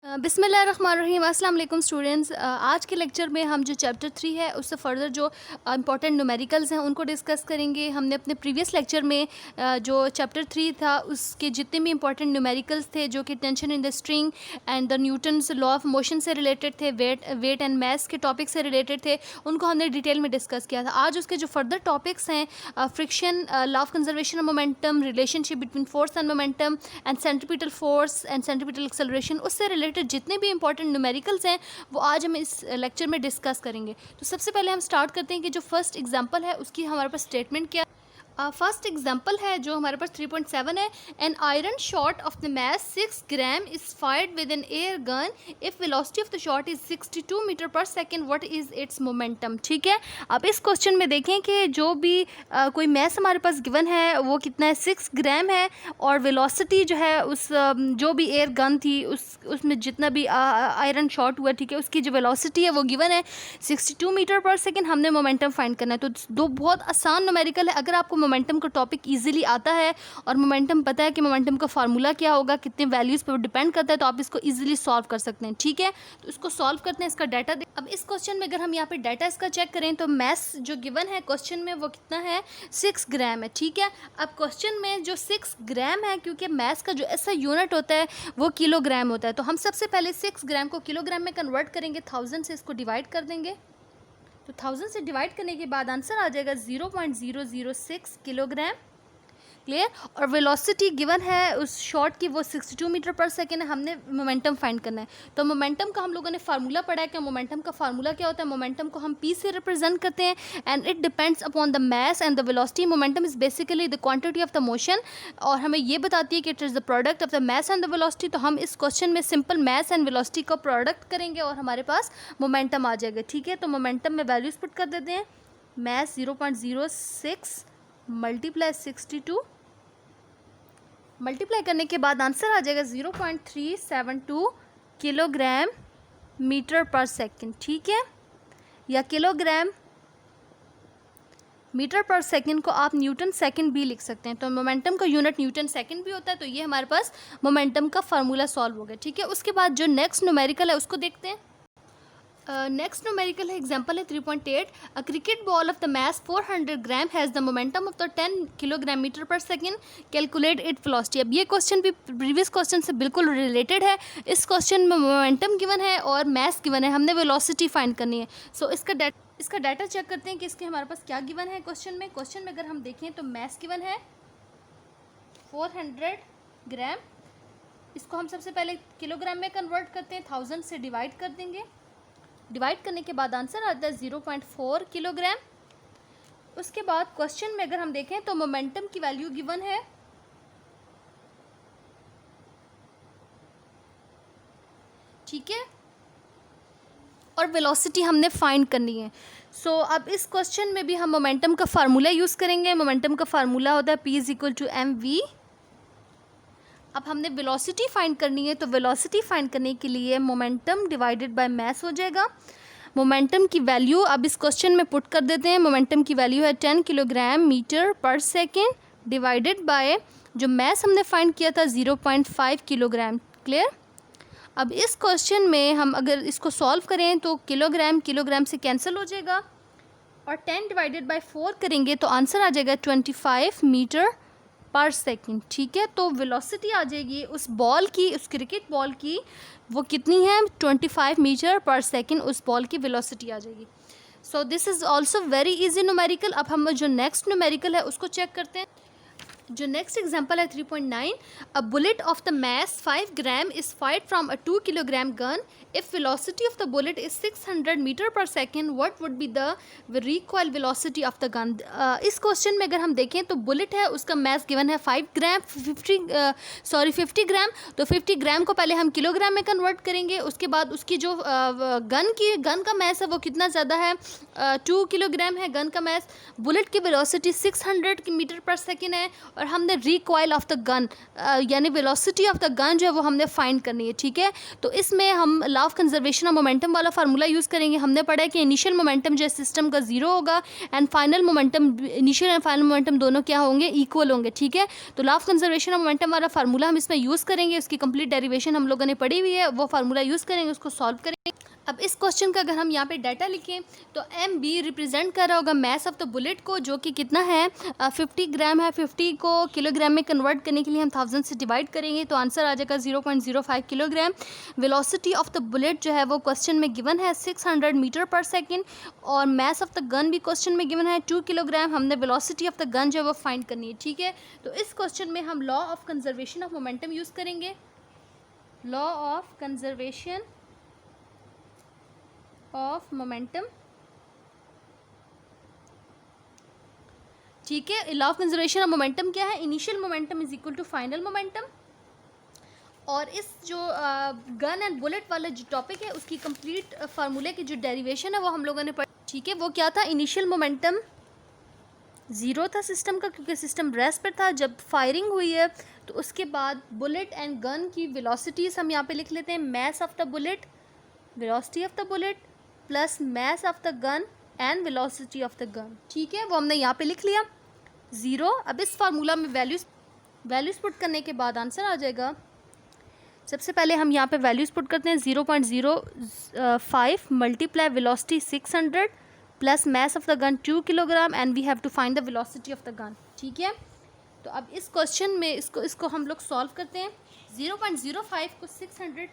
बिस्मिल्लाहिर्रहमानिर्रहीम अस्सलाम वालेकुम स्टूडेंट्स। आज के लेक्चर में हम जो चैप्टर 3 है उससे फर्दर जो इंपॉर्टेंट न्यूमेरिकल्स हैं उनको डिस्कस करेंगे। हमने अपने प्रीवियस लेक्चर में जो चैप्टर 3 था उसके जितने भी इंपॉर्टेंट न्यूमेरिकल्स थे जो कि tension in the string and the Newton's law of motion से रिलेटेड थे, वेट एंड मास के टॉपिक से रिलेटेड थे, उनको हमने डिटेल में डिस्कस किया था। आज उसके जो फर्दर टॉपिक्स हैं, friction, law of conservation of momentum, relationship between force and momentum and centripetal force and centripetal acceleration, उससे रिलेटेड जितने भी इंपॉर्टेंट न्यूमेरिकल्स हैं वो आज हम इस लेक्चर में डिस्कस करेंगे। तो सबसे पहले हम स्टार्ट करते हैं कि जो फर्स्ट एग्जांपल है उसकी हमारे पास स्टेटमेंट क्या। फर्स्ट एग्जांपल है जो हमारे पास 3.7 है। An iron shot of the mass 6 gram is fired with an air gun if velocity of the shot is 62 metre per second, what is its momentum. ठीक है, अब इस क्वेश्चन में देखें कि जो भी कोई मास हमारे पास गिवन है वो कितना है, 6 ग्राम है, और वेलोसिटी जो है उस जो भी एयर गन थी उसमें जितना भी आयरन शॉट हुआ, ठीक है, उसकी जो वेलोसिटी है वो गिवन है 62 मीटर पर सेकेंड। हमने मोमेंटम फाइंड करना है। तो दो बहुत आसान न्यूमेरिकल है। अगर आपको मोमेंटम का टॉपिक इजीली आता है और मोमेंटम पता है कि मोमेंटम का फार्मूला क्या होगा, कितने वैल्यूज़ पर डिपेंड करता है, तो आप इसको इजीली सॉल्व कर सकते हैं। ठीक है, तो इसको सॉल्व करते हैं। इसका डाटा अब इस क्वेश्चन में अगर हम यहाँ पे डाटा इसका चेक करें तो मास जो गिवन है क्वेश्चन में वो कितना है, 6 ग्राम है। ठीक है, अब क्वेश्चन में जो 6 ग्राम है, क्योंकि मास का जो ऐसा यूनिट होता है वो किलोग्राम होता है, तो हम सबसे पहले 6 ग्राम को किलोग्राम में कन्वर्ट करेंगे, 1000 से इसको डिवाइड कर देंगे। तो 1000 से डिवाइड करने के बाद आंसर आ जाएगा 0.006 किलोग्राम। क्लियर। और वेलोसिटी गिवन है उस शॉट की वो 62 मीटर पर सेकेंड है। हमने मोमेंटम फाइंड करना है। तो मोमेंटम का हम लोगों ने फार्मूला पढ़ा है कि मोमेंटम का फार्मूला क्या होता है। मोमेंटम को हम पी से रिप्रेजेंट करते हैं and it depends upon the mass and the velocity. Momentum is basically the quantity of the motion, और हमें ये बताती है कि it is the product of the mass and the velocity. तो हम इस क्वेश्चन में सिंपल मास एंड वेलोसिटी का प्रोडक्ट करेंगे और हमारे पास मोमेंटम आ जाएगा। ठीक है, तो मोमेंटम में वैल्यूज पुट कर देते हैं। मास 0.06 मल्टीप्लाई 62, मल्टीप्लाई करने के बाद आंसर आ जाएगा 0.372 किलोग्राम मीटर पर सेकेंड। ठीक है, या किलोग्राम मीटर पर सेकेंड को आप न्यूटन सेकेंड भी लिख सकते हैं। तो मोमेंटम का यूनिट न्यूटन सेकेंड भी होता है। तो ये हमारे पास मोमेंटम का फार्मूला सॉल्व हो गया। ठीक है, उसके बाद जो नेक्स्ट न्यूमेरिकल है उसको देखते हैं। नेक्स्ट न्यूमेरिकल है, एग्जांपल है 3.8। A cricket ball of the mass 400 gram has the momentum of the 10 kilogram metre per second, calculate it velocity. अब ये क्वेश्चन भी प्रीवियस क्वेश्चन से बिल्कुल रिलेटेड है। इस क्वेश्चन में मोमेंटम गिवन है और मास गिवन है, हमने वेलोसिटी फाइंड करनी है। सो इसका डाटा चेक करते हैं कि इसके हमारे पास क्या गिवन है क्वेश्चन में। क्वेश्चन में अगर हम देखें तो मास गिवन है 400 ग्राम। इसको हम सबसे पहले किलोग्राम में कन्वर्ट करते हैं, 1000 से डिवाइड कर देंगे। डिवाइड करने के बाद आंसर आता है 0.4 किलोग्राम। उसके बाद क्वेश्चन में अगर हम देखें तो मोमेंटम की वैल्यू गिवन है, ठीक है, और वेलोसिटी हमने फाइंड करनी है। सो अब इस क्वेश्चन में भी हम मोमेंटम का फार्मूला यूज़ करेंगे। मोमेंटम का फार्मूला होता है P = mv। अब हमने वेलोसिटी फाइंड करनी है, तो वेलोसिटी फाइंड करने के लिए मोमेंटम डिवाइडेड बाय मास हो जाएगा। मोमेंटम की वैल्यू अब इस क्वेश्चन में पुट कर देते हैं। मोमेंटम की वैल्यू है 10 kilogram metre per second divided by जो मास हमने फाइंड किया था 0.5 किलोग्राम। क्लियर। अब इस क्वेश्चन में हम अगर इसको सॉल्व करें तो किलोग्राम से कैंसिल हो जाएगा और 10 डिवाइडेड बाय 4 करेंगे तो आंसर आ जाएगा 25 मीटर पर सेकेंड। ठीक है, तो वेलोसिटी आ जाएगी उस बॉल की, उस क्रिकेट बॉल की, वो कितनी है, 25 मीटर पर सेकेंड उस बॉल की वेलोसिटी आ जाएगी। So this is also very easy numerical. अब हम जो नेक्स्ट न्यूमेरिकल है उसको चेक करते हैं। जो नेक्स्ट एग्जांपल है 3.9। A bullet of the mass 5 gram is fired from a 2 kilogram gun if velocity of the bullet is 600 metre per second, what would be the recoil velocity of the gun. इस question में अगर हम देखें तो bullet है, उसका mass given है 5 ग्राम 50 ग्राम। तो 50 ग्राम को पहले हम किलोग्राम में कन्वर्ट करेंगे। उसके बाद उसकी जो गन का मास है वो कितना ज़्यादा है, 2 किलोग्राम है गन का मास। बुलेट की वेलोसिटी 600 मीटर पर सेकेंड है और हमने रिकॉइल ऑफ द गन यानी वेलोसिटी ऑफ द गन जो है वो हमने फाइंड करनी है, ठीक है। तो इसमें हम law of conservation of momentum वाला फार्मूला यूज़ करेंगे। हमने पढ़ा है कि इनिशियल मोमेंटम जो है सिस्टम का 0 होगा and final momentum, initial and final momentum दोनों क्या होंगे, इक्वल होंगे, ठीक है। तो law of conservation of momentum वाला फार्मूला हम इसमें यूज़ करेंगे, उसकी कंप्लीट डेरिवेशन हम लोगों ने पढ़ी हुई है, वो फार्मूला यूज़ करेंगे, उसको सॉल्व करेंगे। अब इस क्वेश्चन का अगर हम यहाँ पे डाटा लिखें तो एम बी रिप्रेजेंट कर रहा होगा मास ऑफ द बुलेट को, जो कि कितना है 50 ग्राम है। 50 को किलोग्राम में कन्वर्ट करने के लिए हम 1000 से डिवाइड करेंगे तो आंसर आ जाएगा 0.05 kilogram. Velocity of the bullet जो है वो क्वेश्चन में गिवन है 600 मीटर पर सेकेंड, और मास ऑफ द गन भी क्वेश्चन में गिवन है 2 किलोग्राम। हमने वेलोसिटी ऑफ द गन जो है वो फाइंड करनी है, ठीक है। तो इस क्वेश्चन में हम law of conservation of momentum use करेंगे। Law of conservation of momentum, ठीक है। Law of conservation of momentum क्या है, initial momentum is equal to final momentum. और इस जो गन एंड बुलेट वाला जो टॉपिक है उसकी कंप्लीट फार्मूले की जो डेरिवेशन है वो हम लोगों ने पढ़ी, ठीक है। वो क्या था, इनिशियल मोमेंटम 0 था सिस्टम का, क्योंकि सिस्टम रेस्ट पर था जब फायरिंग हुई है। तो उसके बाद बुलेट एंड गन की वेलोसिटीज़ हम यहाँ पे लिख लेते हैं, मास of the bullet, velocity of the bullet plus mass of the gun and velocity of the gun, ठीक है। वो हमने यहाँ पे लिख लिया 0। अब इस फार्मूला में वैल्यूज़ पुट करने के बाद आंसर आ जाएगा। सबसे पहले हम यहाँ पे वैल्यूज़ पुट करते हैं, 0.05 multiply velocity 600 plus mass of the gun 2 kilogram and we have to find the velocity of the gun, ठीक है। तो अब इस क्वेश्चन में इसको हम लोग सॉल्व करते हैं। 0.05 को 600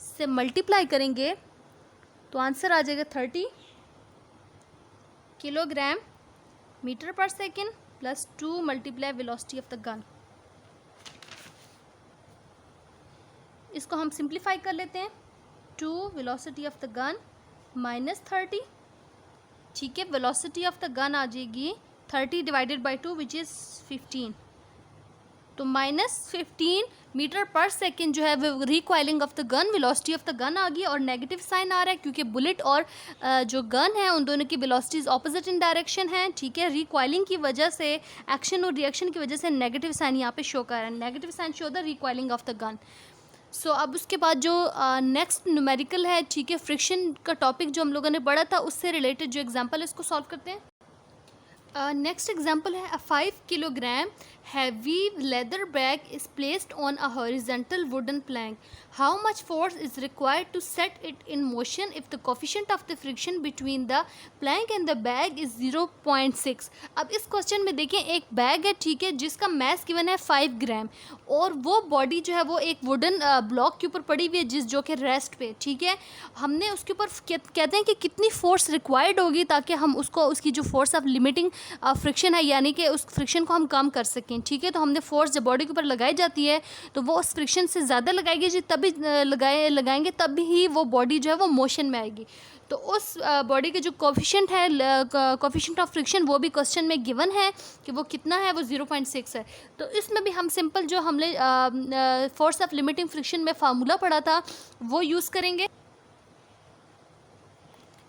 से मल्टीप्लाई करेंगे तो आंसर आ जाएगा 30 kilogram metre per second plus 2 multiply velocity of the gun. इसको हम सिंप्लीफाई कर लेते हैं, 2 velocity of the gun minus 30, ठीक है। वेलोसिटी ऑफ द गन आ जाएगी 30 डिवाइडेड बाई 2 विच इज़ 15, तो -15 मीटर पर सेकेंड जो है वो recoiling of the gun, velocity of the gun आ गई, और नेगेटिव साइन आ रहा है क्योंकि बुलेट और जो गन है उन दोनों की वेलोसिटीज ऑपोजिट इन डायरेक्शन है, ठीक है। रिकॉइलिंग की वजह से, एक्शन और रिएक्शन की वजह से नेगेटिव साइन यहाँ पे शो कर रहा है, negative sign show the recoiling of the gun. So अब उसके बाद जो नेक्स्ट न्यूमेरिकल है, ठीक है, फ्रिक्शन का टॉपिक जो हम लोगों ने पढ़ा था उससे रिलेटेड जो एग्जाम्पल है उसको सॉल्व करते हैं। नेक्स्ट एग्जाम्पल है, 5 kilogram heavy leather bag is placed on a horizontal wooden plank. How much force is required to set it in motion if the coefficient of the friction between the plank and the bag is 0.6? अब इस question में देखें, एक bag है, ठीक है, जिसका mass given है 5 ग्राम, और वो बॉडी जो है वो एक वुडन ब्लॉक के ऊपर पड़ी हुई है जो कि रेस्ट पे, ठीक है। हमने उसके ऊपर कहते हैं कि कितनी फोर्स रिक्वायर्ड होगी ताकि हम उसकी जो फोर्स ऑफ लिमिटिंग फ्रिक्शन है यानी कि उस फ्रिक्शन को हम कम कर सकें, ठीक है। तो हमने फोर्स जब बॉडी के ऊपर लगाई जाती है तो वो उस फ्रिक्शन से ज़्यादा लगाएगी जी, तभी लगाएंगे तभी ही वो बॉडी जो है वो मोशन में आएगी। तो उस बॉडी के जो कोफिशिएंट है, कोफिशिएंट ऑफ फ्रिक्शन, वो भी क्वेश्चन में गिवन है कि वो कितना है, वो 0.6 है। तो इसमें भी हम सिंपल जो हमने फोर्स ऑफ लिमिटिंग फ्रिक्शन में फार्मूला पढ़ा था वो यूज़ करेंगे।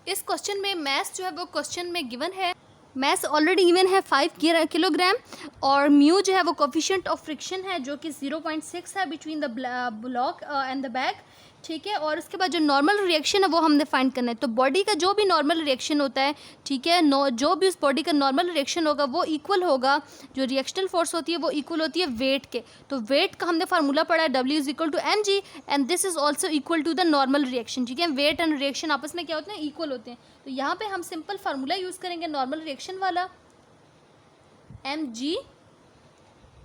इस क्वेश्चन में मास जो है वो क्वेश्चन में गिवन है, मास ऑलरेडी गिवन है 5 किलोग्राम, और म्यू जो है वो कोफिशिएंट ऑफ फ्रिक्शन है जो कि 0.6 है between the block and the bag, ठीक है। और उसके बाद जो नॉर्मल रिएक्शन है वो हमने फाइंड करना है। तो बॉडी का जो भी नॉर्मल रिएक्शन होता है, ठीक है, जो भी उस बॉडी का नॉर्मल रिएक्शन होगा वो इक्वल होगा, जो रिएक्शनल फोर्स होती है वो इक्वल होती है वेट के। तो वेट का हमने फार्मूला पढ़ा है, W is equal to mg and this is also equal to the normal reaction, ठीक है। वेट एंड रिएक्शन आपस में क्या होते हैं, इक्वल होते हैं। तो यहाँ पे हम सिंपल फार्मूला यूज़ करेंगे नॉर्मल रिएक्शन वाला, mg,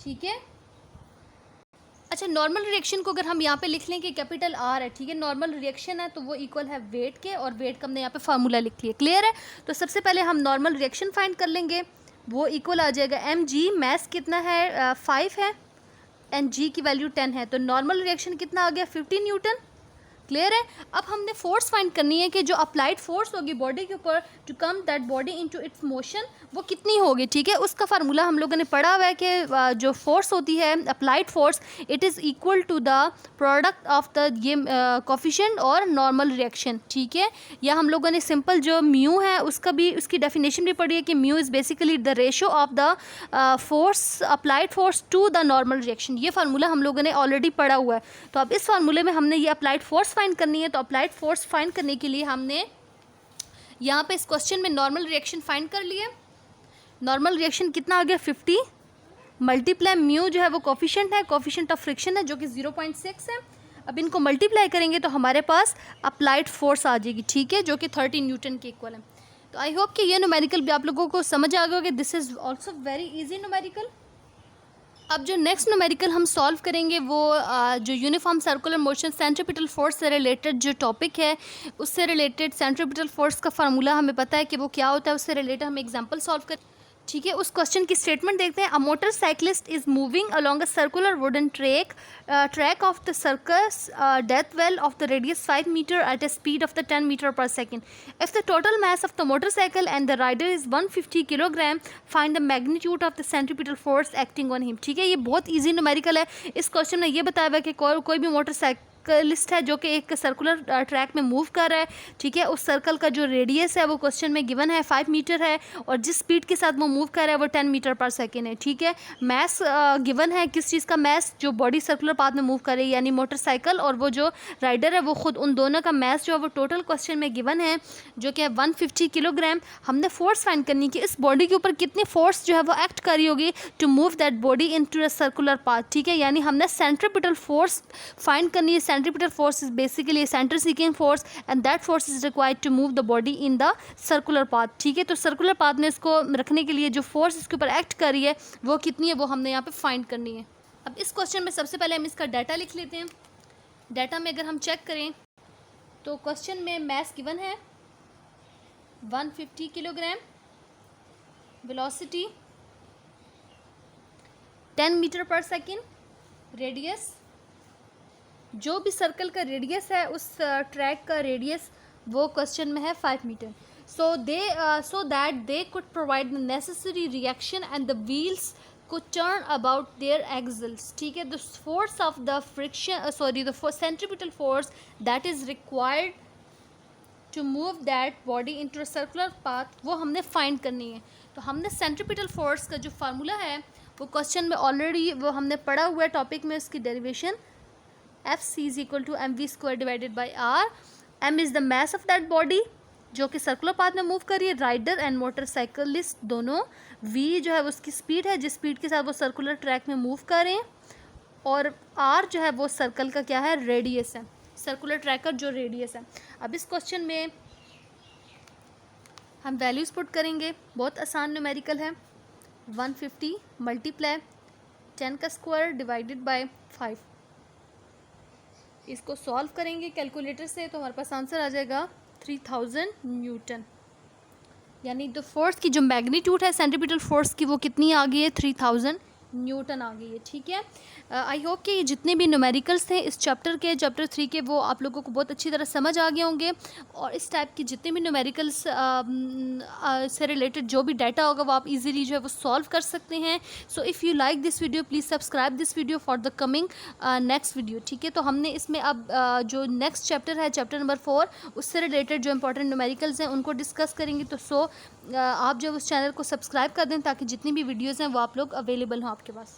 ठीक है। अच्छा, नॉर्मल रिएक्शन को अगर हम यहाँ पे लिख लें कि कैपिटल R है, ठीक है, नॉर्मल रिएक्शन है तो वो इक्वल है वेट के, और वेट का हमने यहाँ पे फार्मूला लिख लिया, क्लियर है। तो सबसे पहले हम नॉर्मल रिएक्शन फाइंड कर लेंगे, वो इक्वल आ जाएगा mg, मास कितना है 5 है एंड g की वैल्यू 10 है, तो नॉर्मल रिएक्शन कितना आ गया 50 न्यूटन क्लियर है। अब हमने फोर्स फाइंड करनी है कि जो अप्लाइड फोर्स होगी बॉडी के ऊपर to come that body into its motion वो कितनी होगी, ठीक है। उसका फार्मूला हम लोगों ने पढ़ा हुआ है कि जो फोर्स होती है applied force it is equal to the product of the ये कोफिशिएंट और नॉर्मल रिएक्शन, ठीक है। या हम लोगों ने सिंपल जो म्यू है उसका भी उसकी डेफिनेशन भी पढ़ी है कि mu is basically the ratio of the force applied force to the normal reaction. ये फार्मूला हम लोगों ने ऑलरेडी पढ़ा हुआ है। तो अब इस फार्मूले में हमने ये अप्लाइड फोर्स फाइंड करनी है। तो अप्लाइड फोर्स फाइंड करने के लिए हमने यहाँ पे इस क्वेश्चन में नॉर्मल रिएक्शन फाइंड कर लिए। नॉर्मल रिएक्शन कितना आ गया 50 मल्टीप्लाई म्यू जो है वो कोफिशिएंट है, कोफिशिएंट ऑफ फ्रिक्शन है जो कि 0.6 है। अब इनको मल्टीप्लाई करेंगे तो हमारे पास अप्लाइड फोर्स आ जाएगी, ठीक है, जो कि 30 न्यूटन के इक्वल है। तो आई होप कि ये न्यूमेरिकल भी आप लोगों को समझ आ गया होगा। This is also very easy numerical. अब जो नेक्स्ट न्यूमेरिकल हम सॉल्व करेंगे वो जो uniform circular motion centripetal force से रिलेटेड जो टॉपिक है उससे रिलेटेड सेंट्रीपिटल फोर्स का फार्मूला हमें पता है कि वो क्या होता है, उससे रिलेटेड हम एग्जांपल सॉल्व कर, ठीक है। उस क्वेश्चन की स्टेटमेंट देखते हैं। A motorcyclist is moving along a circular wooden track of the circus death well of the radius 5 metre at a speed of the 10 meter per second. If the total mass of the motorcycle and the rider is 150 kilogram, find the magnitude of the centripetal force acting on him. ठीक है, ये बहुत easy numerical है। इस question में ये बताया हुआ है कि कोई भी मोटरसाइकिल लिस्ट है जो कि एक सर्कुलर ट्रैक में मूव कर रहा है, ठीक है। उस सर्कल का जो रेडियस है वो क्वेश्चन में गिवन है 5 मीटर है और जिस स्पीड के साथ वो मूव कर रहा है वो 10 मीटर पर सेकेंड है, ठीक है। मैस गिवन है, किस चीज़ का मैस, जो बॉडी सर्कुलर पाथ में मूव कर रही है यानी मोटरसाइकिल और वो जो राइडर है वो खुद, उन दोनों का मैस जो है वो टोटल क्वेश्चन में गिवन है जो कि है 150 किलोग्राम। हमने फोर्स फाइंड करनी कि इस बॉडी के ऊपर कितनी फोर्स जो है वो एक्ट कर रही होगी to move that body into a circular path, ठीक है। यानी हमने सेंट्रीपिटल फोर्स फाइंड करनी है। Centripetal force is basically a center seeking force and that force is required to move the body in the circular path, ठीक है। तो circular path में इसको रखने के लिए जो फोर्स इसके ऊपर एक्ट कर रही है वो कितनी है वो हमने यहाँ पे फाइंड करनी है। अब इस क्वेश्चन में सबसे पहले हम इसका डाटा लिख लेते हैं। डाटा में अगर हम चेक करें तो क्वेश्चन में मैस गिवन है 150 kilogram, velocity 10 metre per second, radius जो भी सर्कल का रेडियस है उस ट्रैक का रेडियस वो क्वेश्चन में है 5 metre. So that they could provide the necessary reaction and the wheels could turn about their axles, ठीक है। the force of the friction the centripetal force that is required to move that body into a circular path वो हमने find करनी है। तो हमने centripetal force का जो फार्मूला है वो क्वेश्चन में ऑलरेडी वो हमने पढ़ा हुआ है टॉपिक में, उसकी derivation Fc is equal to mv square divided by r. m is the mass of that body जो कि सर्कुलर पाथ में मूव कर रही है, राइडर एंड मोटरसाइकिलिस्ट दोनों। v जो है वो उसकी स्पीड है जिस स्पीड के साथ वो सर्कुलर ट्रैक में मूव कर रहे हैं और r जो है वो सर्कल का क्या है, रेडियस है, सर्कुलर ट्रैक का जो रेडियस है। अब इस क्वेश्चन में हम वैल्यूज़ पुट करेंगे, बहुत आसान न्यूमेरिकल है। 150 मल्टीप्लाई 10 का स्क्वायर डिवाइडेड बाय 5। इसको सॉल्व करेंगे कैलकुलेटर से तो हमारे पास आंसर आ जाएगा 3000 न्यूटन। यानी द फोर्स की जो मैग्नीट्यूड है सेंट्रीपिटल फोर्स की वो कितनी आ गई है, 3000 न्यूटन आ गई है, ठीक है। आई होप कि जितने भी न्यूमेरिकल्स थे इस चैप्टर 3 के वो आप लोगों को बहुत अच्छी तरह समझ आ गए होंगे और इस टाइप की जितने भी न्यूमेरिकल्स से रिलेटेड जो भी डाटा होगा वो आप इजीली जो है वो सॉल्व कर सकते हैं। So if you like this video please subscribe this video for the coming next video, ठीक है। तो हमने इसमें अब जो नेक्स्ट चैप्टर है चैप्टर नंबर 4 उससे रिलेटेड जो इंपॉर्टेंट न्यूमेरिकल्स हैं उनको डिस्कस करेंगे। तो आप जब उस चैनल को सब्सक्राइब कर दें ताकि जितनी भी वीडियोज़ हैं वो आप लोग अवेलेबल हों आपके पास।